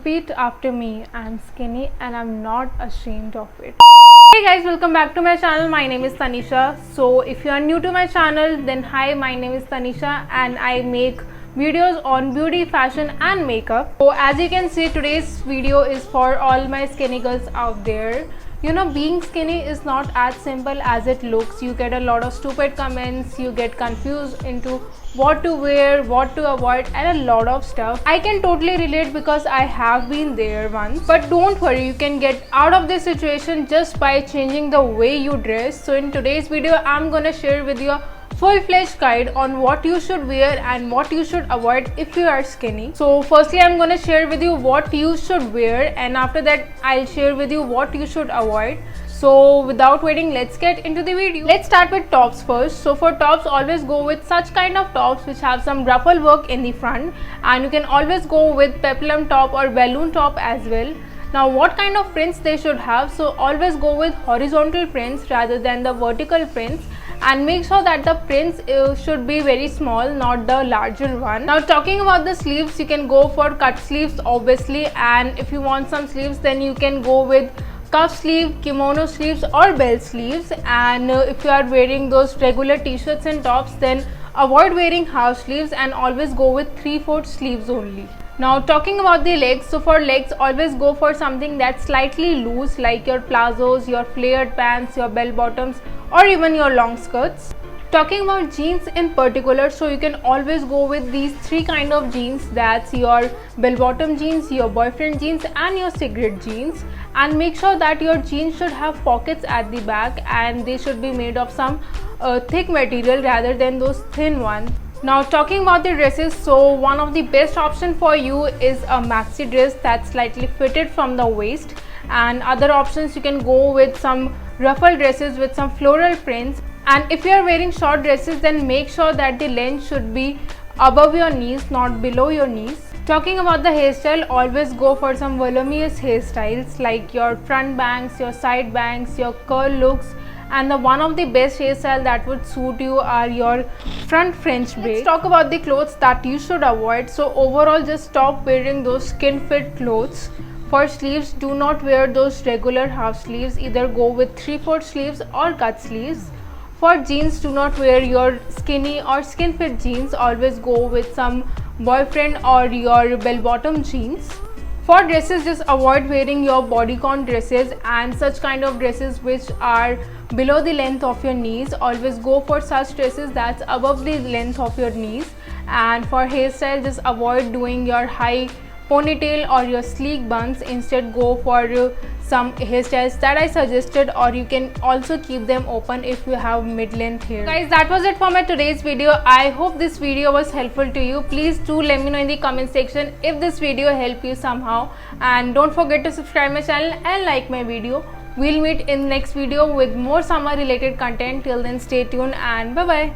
Repeat after me. I'm skinny and I'm not ashamed of it. Hey guys, welcome back to my channel. My name is Tanisha. So if you are new to my channel, then hi, my name is Tanisha and I make videos on beauty, fashion and makeup. So as you can see, today's video is for all my skinny girls out there. You know, being skinny is not as simple as it looks. You get a lot of stupid comments, you get confused into what to wear, what to avoid and a lot of stuff. I can totally relate because I have been there once. But don't worry, you can get out of this situation just by changing the way you dress. So in today's video, I'm gonna share with you a full-fledged guide on what you should wear and what you should avoid if you are skinny. So firstly, I'm gonna share with you what you should wear, and after that I'll share with you what you should avoid. So without waiting, let's get into the video. Let's start with tops first. So for tops, always go with such kind of tops which have some ruffle work in the front, and you can always go with peplum top or balloon top as well. Now what kind of prints they should have? So always go with horizontal prints rather than the vertical prints, and make sure that the prints should be very small, not the larger one. Now talking about the sleeves, you can go for cut sleeves obviously, and if you want some sleeves then you can go with cuff sleeve, kimono sleeves or bell sleeves. And if you are wearing those regular t-shirts and tops, then avoid wearing half sleeves and always go with 3/4 sleeves only. Now talking about the legs, so for legs always go for something that's slightly loose, like your plazos, your flared pants, your bell bottoms or even your long skirts. Talking about jeans in particular, so you can always go with these three kind of jeans. That's your bell bottom jeans, your boyfriend jeans and your cigarette jeans. And make sure that your jeans should have pockets at the back, and they should be made of some thick material rather than those thin ones. Now talking about the dresses, so one of the best option for you is a maxi dress that's slightly fitted from the waist, and other options you can go with some ruffle dresses with some floral prints. And if you are wearing short dresses, then make sure that the length should be above your knees, not below your knees. Talking about the hairstyle, always go for some voluminous hairstyles like your front bangs, your side bangs, your curl looks. And the one of the best hairstyle that would suit you are your front French braid. Let's talk about the clothes that you should avoid. So overall, just stop wearing those skin fit clothes. For sleeves, do not wear those regular half sleeves. Either go with 3/4 sleeves or cut sleeves. For jeans, do not wear your skinny or skin fit jeans. Always go with some boyfriend or your bell bottom jeans. For dresses, just avoid wearing your bodycon dresses and such kind of dresses which are below the length of your knees. Always go for such dresses that's above the length of your knees. And for hairstyle, just avoid doing your high ponytail or your sleek buns. Instead, go for some hairstyles that I suggested, or you can also keep them open if you have mid-length hair. Guys, that was it for my today's video. I hope this video was helpful to you. Please do let me know in the comment section if this video helped you somehow, and don't forget to subscribe my channel and like my video. We'll meet in next video with more summer related content. Till then, stay tuned and bye bye.